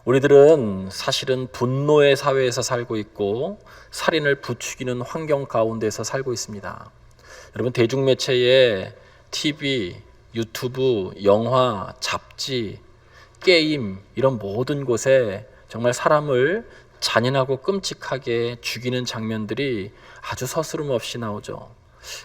우리들은 사실은 분노의 사회에서 살고 있고 살인을 부추기는 환경 가운데서 살고 있습니다. 여러분, 대중매체에 TV, 유튜브, 영화, 잡지, 게임 이런 모든 곳에 정말 사람을 잔인하고 끔찍하게 죽이는 장면들이 아주 서스름없이 나오죠.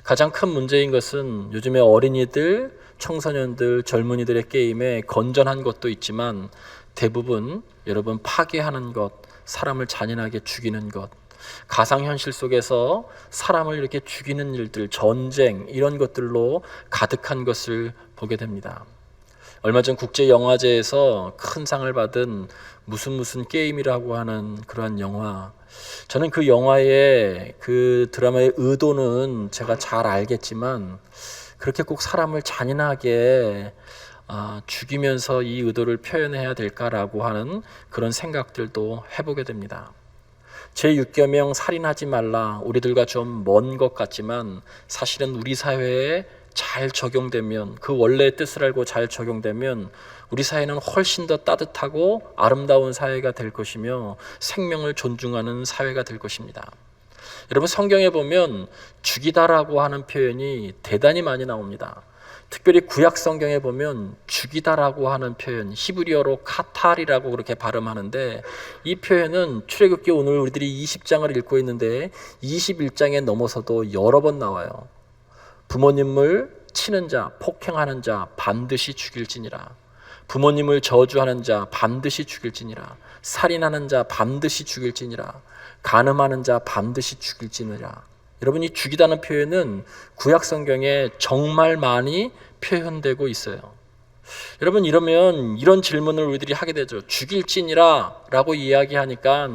가장 큰 문제인 것은 요즘에 어린이들, 청소년들, 젊은이들의 게임에 건전한 것도 있지만 대부분 여러분 파괴하는 것, 사람을 잔인하게 죽이는 것, 가상현실 속에서 사람을 이렇게 죽이는 일들, 전쟁 이런 것들로 가득한 것을 보게 됩니다. 얼마 전 국제영화제에서 큰 상을 받은 무슨 게임이라고 하는 그러한 영화, 저는 그 영화의 그 드라마의 의도는 제가 잘 알겠지만 그렇게 꼭 사람을 잔인하게 죽이면서 이 의도를 표현해야 될까라고 하는 그런 생각들도 해보게 됩니다. 제6계명 살인하지 말라, 우리들과 좀 먼 것 같지만 사실은 우리 사회에 잘 적용되면, 그 원래의 뜻을 알고 잘 적용되면 우리 사회는 훨씬 더 따뜻하고 아름다운 사회가 될 것이며 생명을 존중하는 사회가 될 것입니다. 여러분, 성경에 보면 죽이다라고 하는 표현이 대단히 많이 나옵니다. 특별히 구약 성경에 보면 죽이다라고 하는 표현, 히브리어로 카탈이라고 그렇게 발음하는데, 이 표현은 출애굽기 오늘 우리들이 20장을 읽고 있는데 21장에 넘어서도 여러 번 나와요. 부모님을 치는 자, 폭행하는 자 반드시 죽일지니라. 부모님을 저주하는 자 반드시 죽일지니라. 살인하는 자 반드시 죽일지니라. 간음하는 자 반드시 죽일지니라. 여러분, 이 죽이다는 표현은 구약 성경에 정말 많이 표현되고 있어요. 여러분, 이러면 이런 질문을 우리들이 하게 되죠. 죽일지니라 라고 이야기하니까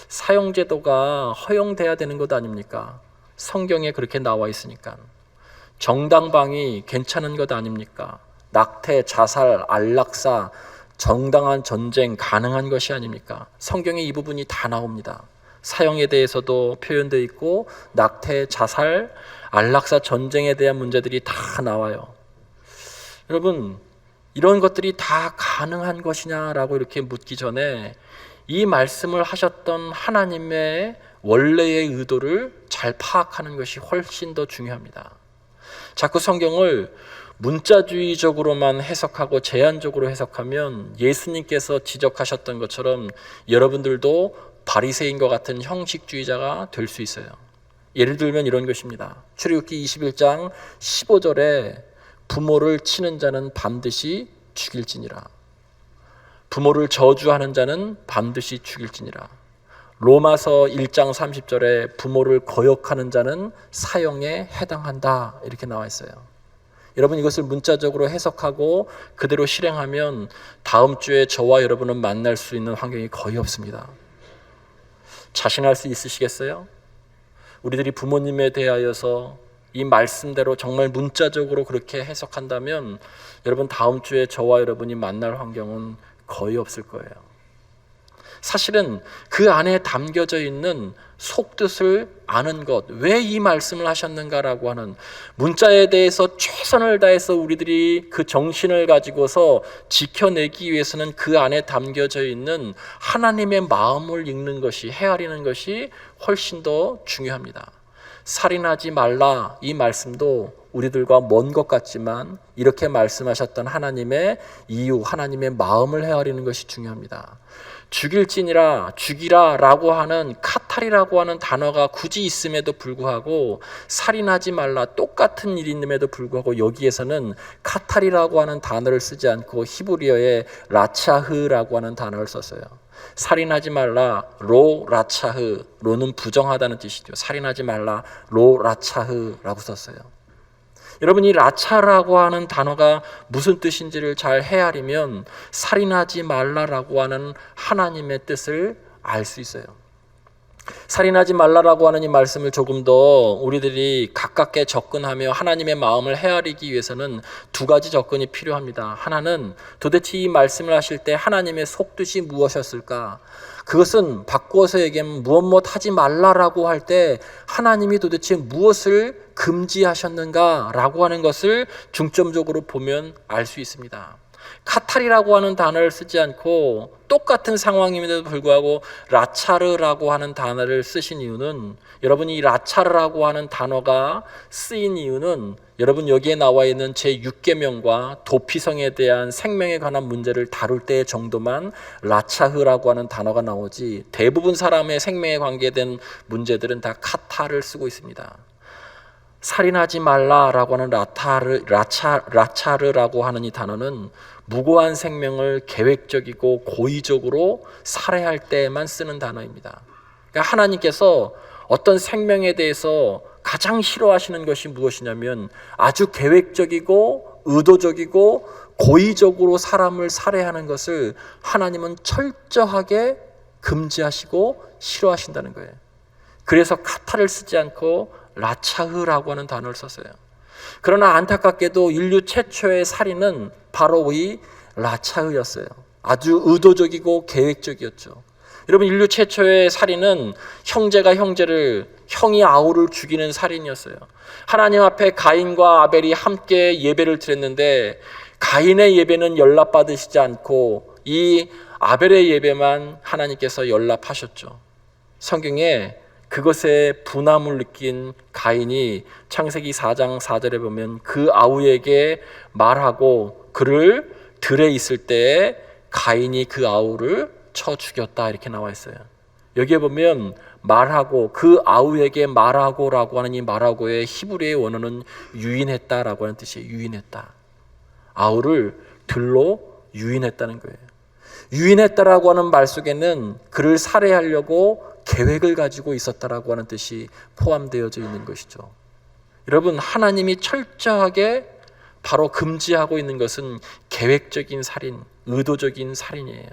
사형제도가 허용돼야 되는 것 아닙니까? 성경에 그렇게 나와 있으니까. 정당방위 괜찮은 것 아닙니까? 낙태, 자살, 안락사, 정당한 전쟁 가능한 것이 아닙니까? 성경에 이 부분이 다 나옵니다. 사형에 대해서도 표현되어 있고 낙태, 자살, 안락사, 전쟁에 대한 문제들이 다 나와요. 여러분, 이런 것들이 다 가능한 것이냐라고 이렇게 묻기 전에 이 말씀을 하셨던 하나님의 원래의 의도를 잘 파악하는 것이 훨씬 더 중요합니다. 자꾸 성경을 문자주의적으로만 해석하고 제한적으로 해석하면 예수님께서 지적하셨던 것처럼 여러분들도 바리새인과 같은 형식주의자가 될 수 있어요. 예를 들면 이런 것입니다. 출애굽기 21장 15절에 부모를 치는 자는 반드시 죽일지니라. 부모를 저주하는 자는 반드시 죽일지니라. 로마서 1장 30절에 부모를 거역하는 자는 사형에 해당한다, 이렇게 나와 있어요. 여러분, 이것을 문자적으로 해석하고 그대로 실행하면 다음 주에 저와 여러분은 만날 수 있는 환경이 거의 없습니다. 자신할 수 있으시겠어요? 우리들이 부모님에 대하여서 이 말씀대로 정말 문자적으로 그렇게 해석한다면 여러분, 다음 주에 저와 여러분이 만날 환경은 거의 없을 거예요. 사실은 그 안에 담겨져 있는 속뜻을 아는 것, 왜 이 말씀을 하셨는가라고 하는 문자에 대해서 최선을 다해서 우리들이 그 정신을 가지고서 지켜내기 위해서는 그 안에 담겨져 있는 하나님의 마음을 읽는 것이, 헤아리는 것이 훨씬 더 중요합니다. 살인하지 말라, 이 말씀도 우리들과 먼 것 같지만 이렇게 말씀하셨던 하나님의 이유, 하나님의 마음을 헤아리는 것이 중요합니다. 죽일지니라, 죽이라 라고 하는 카탈이라고 하는 단어가 굳이 있음에도 불구하고, 살인하지 말라 똑같은 일이 있음에도 불구하고 여기에서는 카탈이라고 하는 단어를 쓰지 않고 히브리어의 라차흐라고 하는 단어를 썼어요. 살인하지 말라, 로 라차흐, 로는 부정하다는 뜻이죠. 살인하지 말라, 로 라차흐라고 썼어요. 여러분, 이 라차라고 하는 단어가 무슨 뜻인지를 잘 헤아리면 살인하지 말라라고 하는 하나님의 뜻을 알 수 있어요. 살인하지 말라라고 하는 이 말씀을 조금 더 우리들이 가깝게 접근하며 하나님의 마음을 헤아리기 위해서는 두 가지 접근이 필요합니다. 하나는 도대체 이 말씀을 하실 때 하나님의 속뜻이 무엇이었을까? 그것은 바꾸어서 얘기하면 무엇 하지 말라라고 할 때 하나님이 도대체 무엇을 금지하셨는가라고 하는 것을 중점적으로 보면 알 수 있습니다. 카탈이라고 하는 단어를 쓰지 않고 똑같은 상황임에도 불구하고 라차르라고 하는 단어를 쓰신 이유는, 여러분 이 라차르라고 하는 단어가 쓰인 이유는 여러분 여기에 나와 있는 제6계명과 도피성에 대한 생명에 관한 문제를 다룰 때 정도만 라차흐라고 하는 단어가 나오지, 대부분 사람의 생명에 관계된 문제들은 다 카타를 쓰고 있습니다. 살인하지 말라라고 하는 라차르라고 하는 이 단어는 무고한 생명을 계획적이고 고의적으로 살해할 때에만 쓰는 단어입니다. 그러니까 하나님께서 어떤 생명에 대해서 가장 싫어하시는 것이 무엇이냐면 아주 계획적이고 의도적이고 고의적으로 사람을 살해하는 것을 하나님은 철저하게 금지하시고 싫어하신다는 거예요. 그래서 카타를 쓰지 않고 라차흐라고 하는 단어를 썼어요. 그러나 안타깝게도 인류 최초의 살인은 바로 이 라차흐였어요. 아주 의도적이고 계획적이었죠. 여러분 인류 최초의 살인은 형제가 형제를, 형이 아우를 죽이는 살인이었어요. 하나님 앞에 가인과 아벨이 함께 예배를 드렸는데 가인의 예배는 연락받으시지 않고 이 아벨의 예배만 하나님께서 연락하셨죠. 성경에 그것에 분함을 느낀 가인이 창세기 4장 4절에 보면 그 아우에게 말하고 그를 들에 있을 때에 가인이 그 아우를 쳐 죽였다, 이렇게 나와 있어요. 여기에 보면 말하고, 그 아우에게 말하고라고 하는 이 말하고의 히브리의 원어는 유인했다라고 하는 뜻이에요. 유인했다. 아우를 들로 유인했다는 거예요. 유인했다라고 하는 말 속에는 그를 살해하려고 계획을 가지고 있었다라고 하는 뜻이 포함되어져 있는 것이죠. 여러분 하나님이 철저하게 바로 금지하고 있는 것은 계획적인 살인, 의도적인 살인이에요.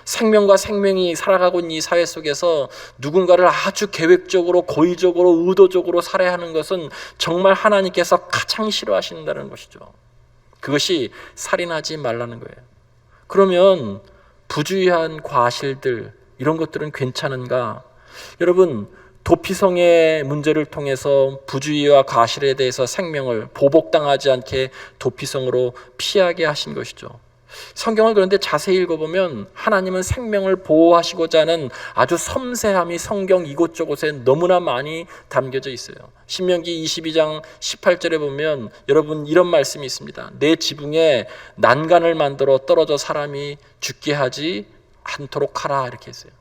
생명과 생명이 살아가고 있는 이 사회 속에서 누군가를 아주 계획적으로 고의적으로 의도적으로 살해하는 것은 정말 하나님께서 가장 싫어하신다는 것이죠. 그것이 살인하지 말라는 거예요. 그러면 부주의한 과실들, 이런 것들은 괜찮은가? 여러분 도피성의 문제를 통해서 부주의와 과실에 대해서 생명을 보복당하지 않게 도피성으로 피하게 하신 것이죠. 성경을 그런데 자세히 읽어보면 하나님은 생명을 보호하시고자 하는 아주 섬세함이 성경 이곳저곳에 너무나 많이 담겨져 있어요. 신명기 22장 18절에 보면 여러분 이런 말씀이 있습니다. 내 지붕에 난간을 만들어 떨어져 사람이 죽게 하지 않도록 하라, 이렇게 했어요.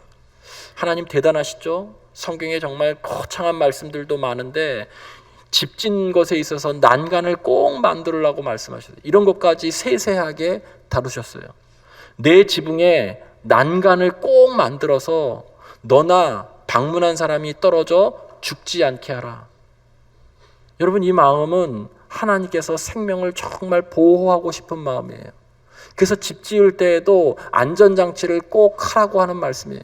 하나님 대단하시죠? 성경에 정말 거창한 말씀들도 많은데 집 짓는 것에 있어서 난간을 꼭 만들으라고 말씀하셨어요. 이런 것까지 세세하게 다루셨어요. 내 지붕에 난간을 꼭 만들어서 너나 방문한 사람이 떨어져 죽지 않게 하라. 여러분 이 마음은 하나님께서 생명을 정말 보호하고 싶은 마음이에요. 그래서 집 지을 때에도 안전장치를 꼭 하라고 하는 말씀이에요.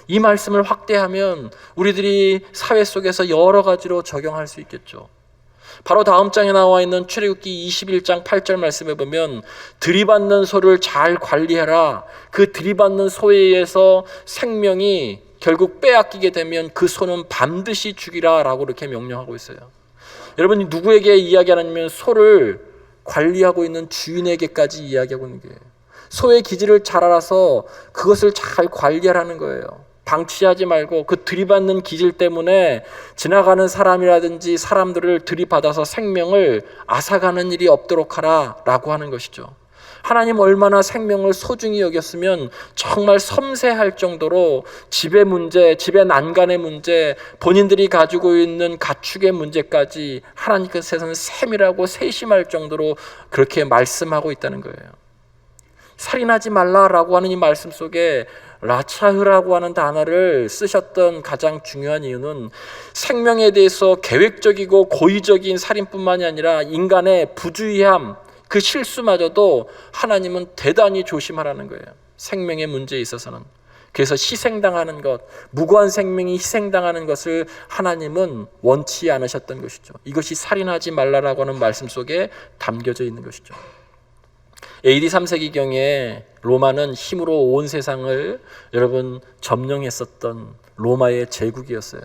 이 말씀을 확대하면 우리들이 사회 속에서 여러 가지로 적용할 수 있겠죠. 바로 다음 장에 나와 있는 출애굽기 21장 8절 말씀에 보면 들이받는 소를 잘 관리해라. 그 들이받는 소에 의해서 생명이 결국 빼앗기게 되면 그 소는 반드시 죽이라 라고 이렇게 명령하고 있어요. 여러분이 누구에게 이야기하냐면 소를 관리하고 있는 주인에게까지 이야기하고 있는 거예요. 소의 기질을 잘 알아서 그것을 잘 관리하라는 거예요. 방치하지 말고 그 들이받는 기질 때문에 지나가는 사람이라든지 사람들을 들이받아서 생명을 앗아가는 일이 없도록 하라 라고 하는 것이죠. 하나님 얼마나 생명을 소중히 여겼으면 정말 섬세할 정도로 집의 문제, 집의 난간의 문제, 본인들이 가지고 있는 가축의 문제까지 하나님께서는 세밀하고 세심할 정도로 그렇게 말씀하고 있다는 거예요. 살인하지 말라라고 하는 이 말씀 속에 라차흐라고 하는 단어를 쓰셨던 가장 중요한 이유는 생명에 대해서 계획적이고 고의적인 살인뿐만이 아니라 인간의 부주의함, 그 실수마저도 하나님은 대단히 조심하라는 거예요. 생명의 문제에 있어서는. 그래서 희생당하는 것, 무고한 생명이 희생당하는 것을 하나님은 원치 않으셨던 것이죠. 이것이 살인하지 말라라고 하는 말씀 속에 담겨져 있는 것이죠. AD 3세기경에 로마는 힘으로 온 세상을 여러분 점령했었던 로마의 제국이었어요.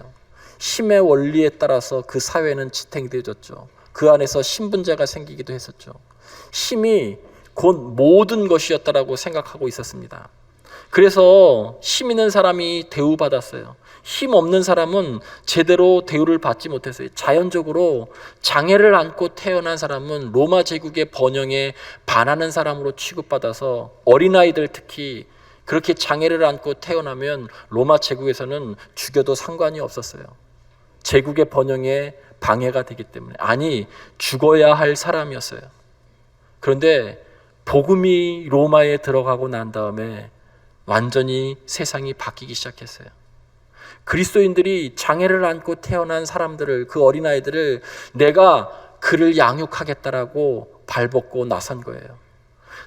힘의 원리에 따라서 그 사회는 지탱되어졌죠. 그 안에서 신분제가 생기기도 했었죠. 힘이 곧 모든 것이었다라고 생각하고 있었습니다. 그래서 힘 있는 사람이 대우받았어요. 힘 없는 사람은 제대로 대우를 받지 못했어요. 자연적으로 장애를 안고 태어난 사람은 로마 제국의 번영에 반하는 사람으로 취급받아서 어린아이들 특히 그렇게 장애를 안고 태어나면 로마 제국에서는 죽여도 상관이 없었어요. 제국의 번영에 방해가 되기 때문에. 아니, 죽어야 할 사람이었어요. 그런데 복음이 로마에 들어가고 난 다음에 완전히 세상이 바뀌기 시작했어요. 그리스도인들이 장애를 안고 태어난 사람들을, 그 어린아이들을 내가 그를 양육하겠다라고 발벗고 나선 거예요.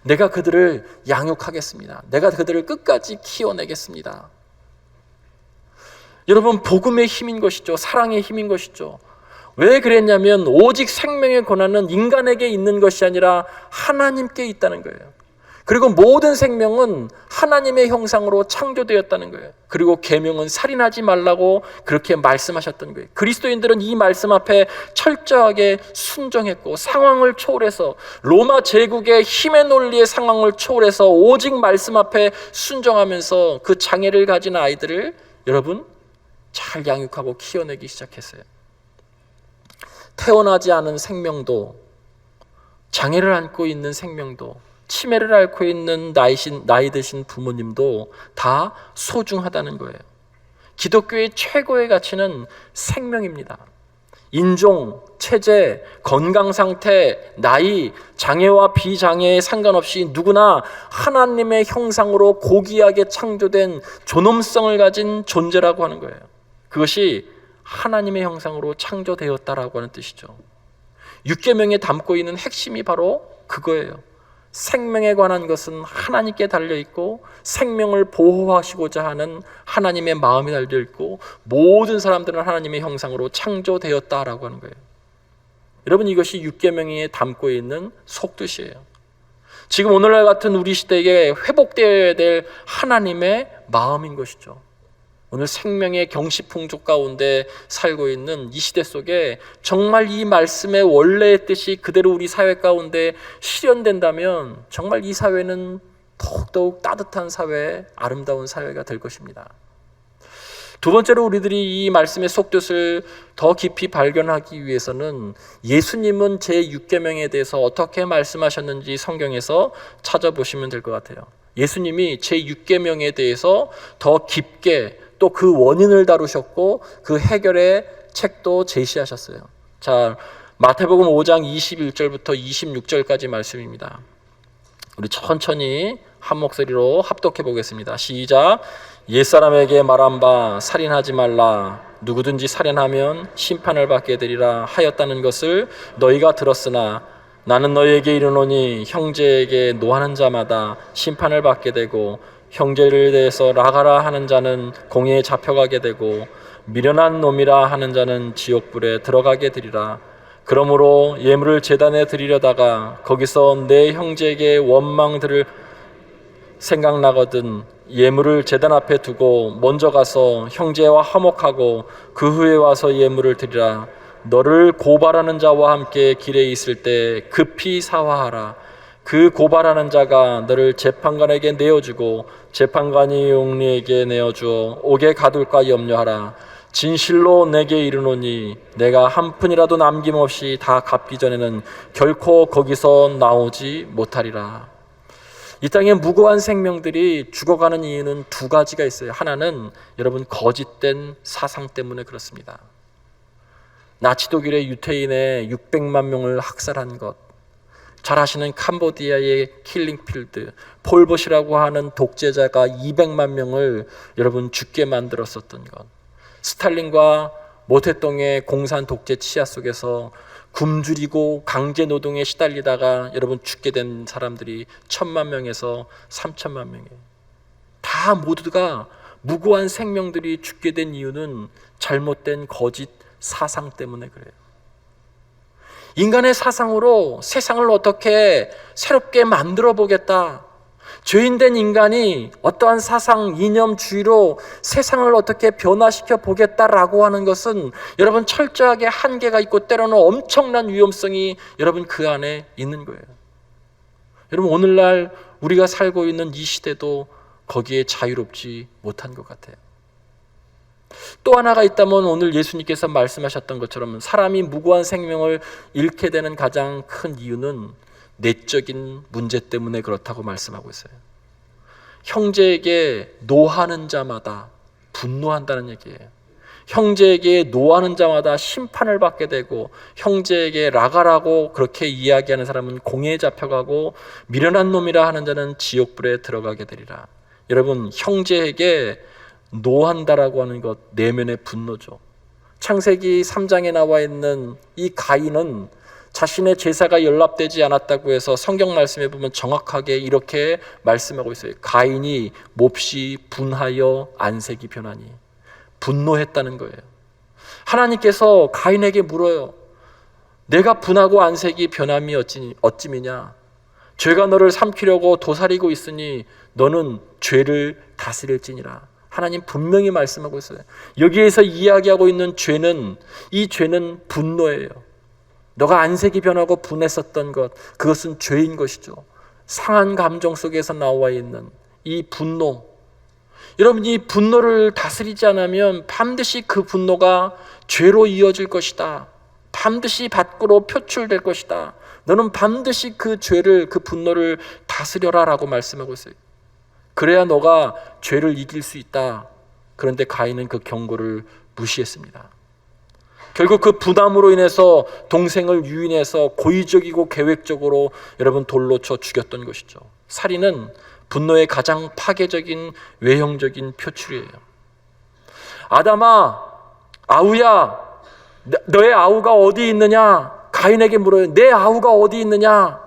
내가 그들을 양육하겠습니다. 내가 그들을 끝까지 키워내겠습니다. 여러분, 복음의 힘인 것이죠. 사랑의 힘인 것이죠. 왜 그랬냐면 오직 생명의 권한은 인간에게 있는 것이 아니라 하나님께 있다는 거예요. 그리고 모든 생명은 하나님의 형상으로 창조되었다는 거예요. 그리고 계명은 살인하지 말라고 그렇게 말씀하셨던 거예요. 그리스도인들은 이 말씀 앞에 철저하게 순종했고 상황을 초월해서 로마 제국의 힘의 논리의 상황을 초월해서 오직 말씀 앞에 순종하면서 그 장애를 가진 아이들을 여러분 잘 양육하고 키워내기 시작했어요. 태어나지 않은 생명도, 장애를 안고 있는 생명도, 치매를 앓고 있는 나이 드신 부모님도 다 소중하다는 거예요. 기독교의 최고의 가치는 생명입니다. 인종, 체제, 건강 상태, 나이, 장애와 비장애에 상관없이 누구나 하나님의 형상으로 고귀하게 창조된 존엄성을 가진 존재라고 하는 거예요. 그것이 하나님의 형상으로 창조되었다라고 하는 뜻이죠. 육계명에 담고 있는 핵심이 바로 그거예요. 생명에 관한 것은 하나님께 달려있고 생명을 보호하시고자 하는 하나님의 마음이 달려있고 모든 사람들은 하나님의 형상으로 창조되었다라고 하는 거예요. 여러분, 이것이 육계명에 담고 있는 속뜻이에요. 지금 오늘날 같은 우리 시대에 회복되어야 될 하나님의 마음인 것이죠. 오늘 생명의 경시풍족 가운데 살고 있는 이 시대 속에 정말 이 말씀의 원래의 뜻이 그대로 우리 사회 가운데 실현된다면 정말 이 사회는 더욱더욱 따뜻한 사회, 아름다운 사회가 될 것입니다. 두 번째로 우리들이 이 말씀의 속뜻을 더 깊이 발견하기 위해서는 예수님은 제6계명에 대해서 어떻게 말씀하셨는지 성경에서 찾아보시면 될 것 같아요. 예수님이 제6계명에 대해서 더 깊게 또 그 원인을 다루셨고 그 해결의 책도 제시하셨어요. 자, 마태복음 5장 21절부터 26절까지 말씀입니다. 우리 천천히 한 목소리로 합독해 보겠습니다. 시작. 옛사람에게 말한 바 살인하지 말라. 누구든지 살인하면 심판을 받게 되리라 하였다는 것을 너희가 들었으나 나는 너희에게 이르노니 형제에게 노하는 자마다 심판을 받게 되고 형제를 대해서 나가라 하는 자는 공회에 잡혀가게 되고 미련한 놈이라 하는 자는 지옥불에 들어가게 되리라. 그러므로 예물을 제단에 드리려다가 거기서 내 형제에게 원망 들을 생각나거든 예물을 제단 앞에 두고 먼저 가서 형제와 화목하고 그 후에 와서 예물을 드리라. 너를 고발하는 자와 함께 길에 있을 때 급히 사화하라. 그 고발하는 자가 너를 재판관에게 내어주고 재판관이 용리에게 내어주어 옥에 가둘까 염려하라. 진실로 내게 이르노니 내가 한 푼이라도 남김없이 다 갚기 전에는 결코 거기서 나오지 못하리라. 이 땅에 무고한 생명들이 죽어가는 이유는 두 가지가 있어요. 하나는 여러분 거짓된 사상 때문에 그렇습니다. 나치 독일의 유태인의 600만 명을 학살한 것, 잘 아시는 캄보디아의 킬링필드, 폴봇이라고 하는 독재자가 200만 명을 여러분 죽게 만들었었던 것, 스탈린과 모태동의 공산 독재 치하 속에서 굶주리고 강제 노동에 시달리다가 여러분 죽게 된 사람들이 1000만 명에서 3000만 명이에요. 다 모두가 무고한 생명들이 죽게 된 이유는 잘못된 거짓 사상 때문에 그래요. 인간의 사상으로 세상을 어떻게 새롭게 만들어 보겠다, 죄인된 인간이 어떠한 사상, 이념주의로 세상을 어떻게 변화시켜 보겠다라고 하는 것은 여러분 철저하게 한계가 있고 때로는 엄청난 위험성이 여러분 그 안에 있는 거예요. 여러분, 오늘날 우리가 살고 있는 이 시대도 거기에 자유롭지 못한 것 같아요. 또 하나가 있다면 오늘 예수님께서 말씀하셨던 것처럼 사람이 무고한 생명을 잃게 되는 가장 큰 이유는 내적인 문제 때문에 그렇다고 말씀하고 있어요. 형제에게 노하는 자마다 분노한다는 얘기예요. 형제에게 노하는 자마다 심판을 받게 되고, 형제에게 라가라고 그렇게 이야기하는 사람은 공회에 잡혀가고, 미련한 놈이라 하는 자는 지옥불에 들어가게 되리라. 여러분, 형제에게 노한다라고 하는 것, 내면의 분노죠. 창세기 3장에 나와 있는 이 가인은 자신의 제사가 연락되지 않았다고 해서 성경 말씀에 보면 정확하게 이렇게 말씀하고 있어요. 가인이 몹시 분하여 안색이 변하니, 분노했다는 거예요. 하나님께서 가인에게 물어요. 내가 분하고 안색이 변함이 어찌미냐? 죄가 너를 삼키려고 도사리고 있으니 너는 죄를 다스릴지니라. 하나님 분명히 말씀하고 있어요. 여기에서 이야기하고 있는 죄는, 이 죄는 분노예요. 너가 안색이 변하고 분했었던 것, 그것은 죄인 것이죠. 상한 감정 속에서 나와 있는 이 분노, 여러분, 이 분노를 다스리지 않으면 반드시 그 분노가 죄로 이어질 것이다. 반드시 밖으로 표출될 것이다. 너는 반드시 그 죄를, 그 분노를 다스려라 라고 말씀하고 있어요. 그래야 너가 죄를 이길 수 있다. 그런데 가인은 그 경고를 무시했습니다. 결국 그 분함으로 인해서 동생을 유인해서 고의적이고 계획적으로 여러분 돌로 쳐 죽였던 것이죠. 살인은 분노의 가장 파괴적인 외형적인 표출이에요. 아담아, 아우야, 너의 아우가 어디 있느냐? 가인에게 물어요. 내 아우가 어디 있느냐?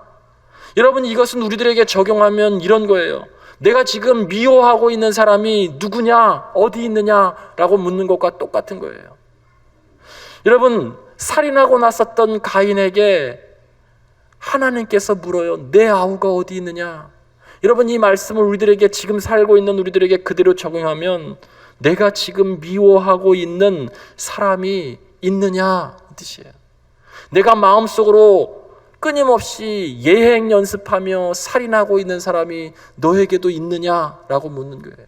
여러분, 이것은 우리들에게 적용하면 이런 거예요. 내가 지금 미워하고 있는 사람이 누구냐? 어디 있느냐? 라고 묻는 것과 똑같은 거예요. 여러분, 살인하고 났었던 가인에게 하나님께서 물어요. 내 아우가 어디 있느냐? 여러분, 이 말씀을 우리들에게, 지금 살고 있는 우리들에게 그대로 적용하면 내가 지금 미워하고 있는 사람이 있느냐 이 뜻이에요. 내가 마음속으로 끊임없이 예행 연습하며 살인하고 있는 사람이 너에게도 있느냐라고 묻는 거예요.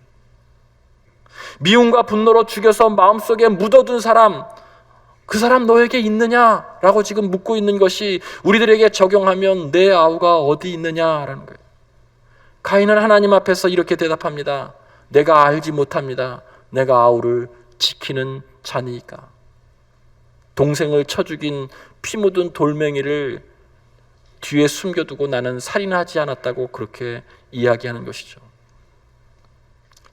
미움과 분노로 죽여서 마음속에 묻어둔 사람, 그 사람 너에게 있느냐라고 지금 묻고 있는 것이 우리들에게 적용하면 내 아우가 어디 있느냐라는 거예요. 가인은 하나님 앞에서 이렇게 대답합니다. 내가 알지 못합니다. 내가 아우를 지키는 자니까. 동생을 쳐 죽인 피 묻은 돌멩이를 뒤에 숨겨두고 나는 살인하지 않았다고 그렇게 이야기하는 것이죠.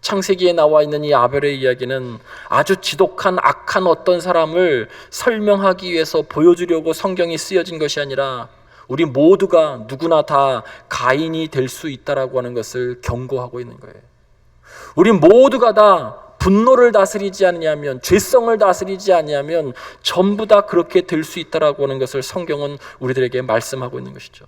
창세기에 나와 있는 이 아벨의 이야기는 아주 지독한 악한 어떤 사람을 설명하기 위해서 보여주려고 성경이 쓰여진 것이 아니라 우리 모두가 누구나 다 가인이 될 수 있다라고 하는 것을 경고하고 있는 거예요. 우리 모두가 다 분노를 다스리지 않으면, 죄성을 다스리지 않으면 전부 다 그렇게 될 수 있다라고 하는 것을 성경은 우리들에게 말씀하고 있는 것이죠.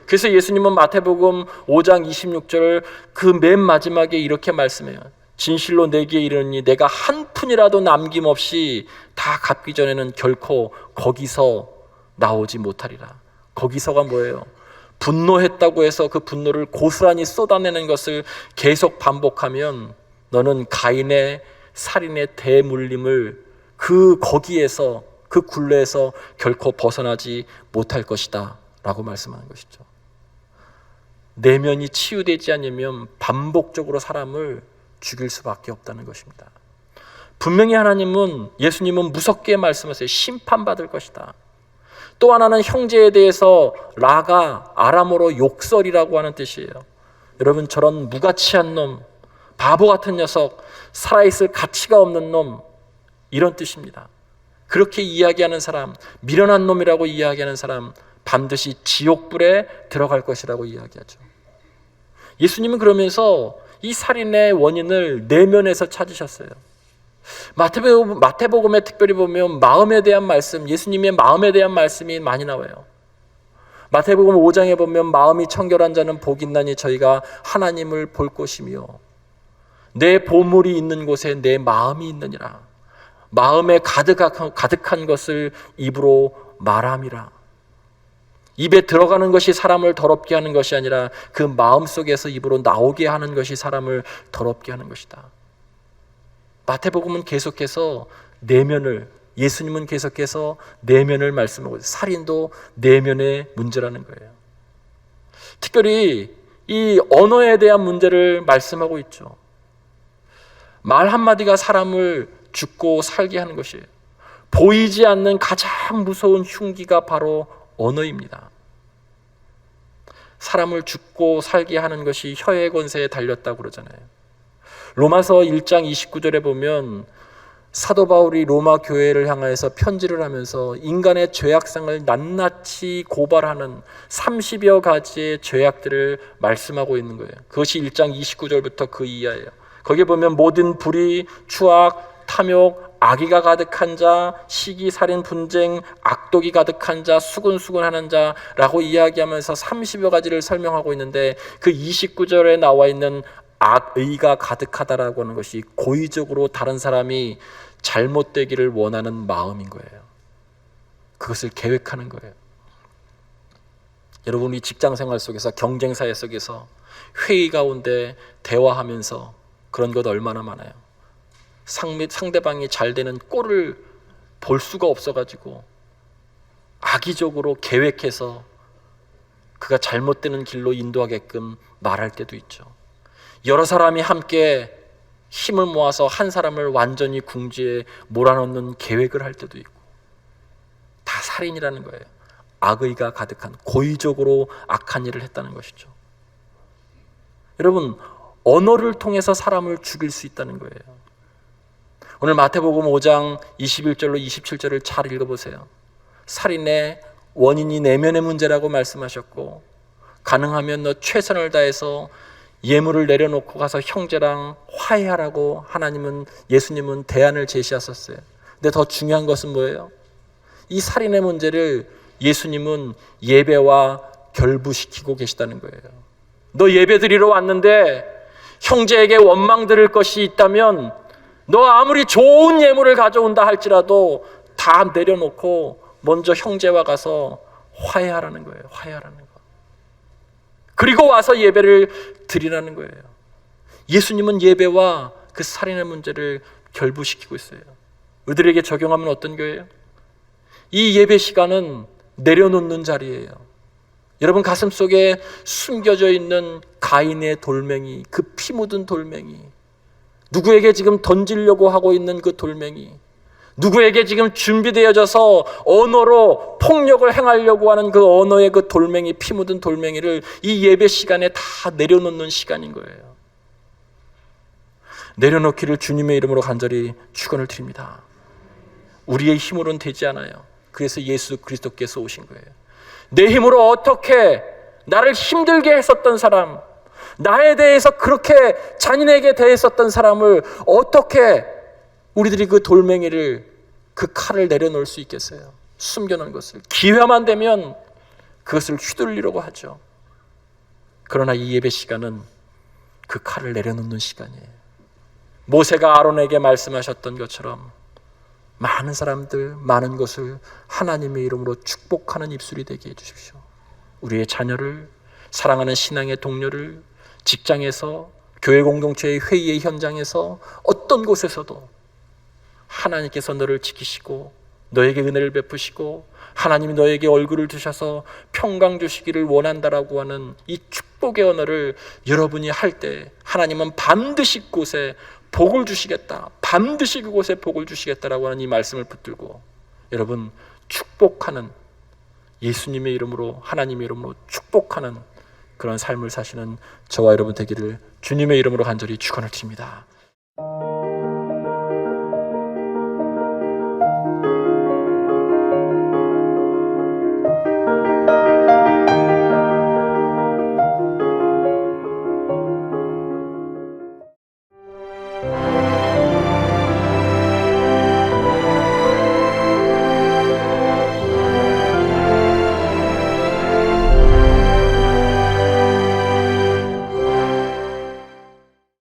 그래서 예수님은 마태복음 5장 26절 그 맨 마지막에 이렇게 말씀해요. 진실로 내게 이르노니 내가 한 푼이라도 남김없이 다 갚기 전에는 결코 거기서 나오지 못하리라. 거기서가 뭐예요? 분노했다고 해서 그 분노를 고스란히 쏟아내는 것을 계속 반복하면 너는 가인의 살인의 대물림을 거기에서, 그 굴레에서 결코 벗어나지 못할 것이다 라고 말씀하는 것이죠. 내면이 치유되지 않으면 반복적으로 사람을 죽일 수밖에 없다는 것입니다. 분명히 예수님은 무섭게 말씀하세요. 심판받을 것이다. 또 하나는 형제에 대해서 라가, 아람어로 욕설이라고 하는 뜻이에요. 여러분, 저런 무가치한 놈, 바보 같은 녀석, 살아있을 가치가 없는 놈, 이런 뜻입니다. 그렇게 이야기하는 사람, 미련한 놈이라고 이야기하는 사람, 반드시 지옥불에 들어갈 것이라고 이야기하죠. 예수님은 그러면서 이 살인의 원인을 내면에서 찾으셨어요. 마태복음에 특별히 보면 마음에 대한 말씀, 예수님의 마음에 대한 말씀이 많이 나와요. 마태복음 5장에 보면 마음이 청결한 자는 복이 있나니 저희가 하나님을 볼 것이며 내 보물이 있는 곳에 내 마음이 있느니라. 마음에 가득한 것을 입으로 말함이라. 입에 들어가는 것이 사람을 더럽게 하는 것이 아니라 그 마음속에서 입으로 나오게 하는 것이 사람을 더럽게 하는 것이다. 마태복음은 계속해서 내면을, 예수님은 계속해서 내면을 말씀하고 있어요. 살인도 내면의 문제라는 거예요. 특별히 이 언어에 대한 문제를 말씀하고 있죠. 말 한마디가 사람을 죽고 살게 하는 것이에요. 보이지 않는 가장 무서운 흉기가 바로 언어입니다. 사람을 죽고 살게 하는 것이 혀의 권세에 달렸다고 그러잖아요. 로마서 1장 29절에 보면 사도 바울이 로마 교회를 향해서 편지를 하면서 인간의 죄악성을 낱낱이 고발하는 30여 가지의 죄악들을 말씀하고 있는 거예요. 그것이 1장 29절부터 그 이하예요. 거기에 보면 모든 불의, 추악, 탐욕, 악의가 가득한 자, 시기, 살인, 분쟁, 악독이 가득한 자, 수군수군하는 자라고 이야기하면서 30여 가지를 설명하고 있는데 그 29절에 나와 있는 악의가 가득하다라고 하는 것이 고의적으로 다른 사람이 잘못되기를 원하는 마음인 거예요. 그것을 계획하는 거예요. 여러분, 이 직장생활 속에서, 경쟁사회 속에서 회의 가운데 대화하면서 그런 것 얼마나 많아요. 상대방이 잘 되는 꼴을 볼 수가 없어가지고 악의적으로 계획해서 그가 잘못되는 길로 인도하게끔 말할 때도 있죠. 여러 사람이 함께 힘을 모아서 한 사람을 완전히 궁지에 몰아넣는 계획을 할 때도 있고, 다 살인이라는 거예요. 악의가 가득한, 고의적으로 악한 일을 했다는 것이죠. 여러분, 언어를 통해서 사람을 죽일 수 있다는 거예요. 오늘 마태복음 5장 21절로 27절을 잘 읽어보세요. 살인의 원인이 내면의 문제라고 말씀하셨고, 가능하면 너 최선을 다해서 예물을 내려놓고 가서 형제랑 화해하라고 예수님은 대안을 제시하셨어요. 근데 더 중요한 것은 뭐예요? 이 살인의 문제를 예수님은 예배와 결부시키고 계시다는 거예요. 너 예배 드리러 왔는데 형제에게 원망 들을 것이 있다면 너 아무리 좋은 예물을 가져온다 할지라도 다 내려놓고 먼저 형제와 가서 화해하라는 거예요. 화해하라는 거. 그리고 와서 예배를 드리라는 거예요. 예수님은 예배와 그 살인의 문제를 결부시키고 있어요. 우리들에게 적용하면 어떤 거예요? 이 예배 시간은 내려놓는 자리예요. 여러분, 가슴 속에 숨겨져 있는 가인의 돌멩이, 그 피 묻은 돌멩이, 누구에게 지금 던지려고 하고 있는 그 돌멩이, 누구에게 지금 준비되어져서 언어로 폭력을 행하려고 하는 그 언어의 그 돌멩이, 피 묻은 돌멩이를 이 예배 시간에 다 내려놓는 시간인 거예요. 내려놓기를 주님의 이름으로 간절히 축원을 드립니다. 우리의 힘으로는 되지 않아요. 그래서 예수 그리스도께서 오신 거예요. 내 힘으로 어떻게 나를 힘들게 했었던 사람, 나에 대해서 그렇게 잔인하게 대했었던 사람을 어떻게 우리들이 그 돌멩이를, 그 칼을 내려놓을 수 있겠어요? 숨겨놓은 것을 기회만 되면 그것을 휘둘리려고 하죠. 그러나 이 예배 시간은 그 칼을 내려놓는 시간이에요. 모세가 아론에게 말씀하셨던 것처럼 많은 사람들, 많은 것을 하나님의 이름으로 축복하는 입술이 되게 해주십시오. 우리의 자녀를, 사랑하는 신앙의 동료를, 직장에서, 교회 공동체의 회의의 현장에서, 어떤 곳에서도 하나님께서 너를 지키시고 너에게 은혜를 베푸시고 하나님이 너에게 얼굴을 두셔서 평강 주시기를 원한다라고 하는 이 축복의 언어를 여러분이 할 때 하나님은 반드시 그곳에 복을 주시겠다, 반드시 그곳에 복을 주시겠다라고 하는 이 말씀을 붙들고, 여러분, 축복하는, 예수님의 이름으로, 하나님의 이름으로 축복하는 그런 삶을 사시는 저와 여러분 되기를 주님의 이름으로 간절히 축원을 드립니다.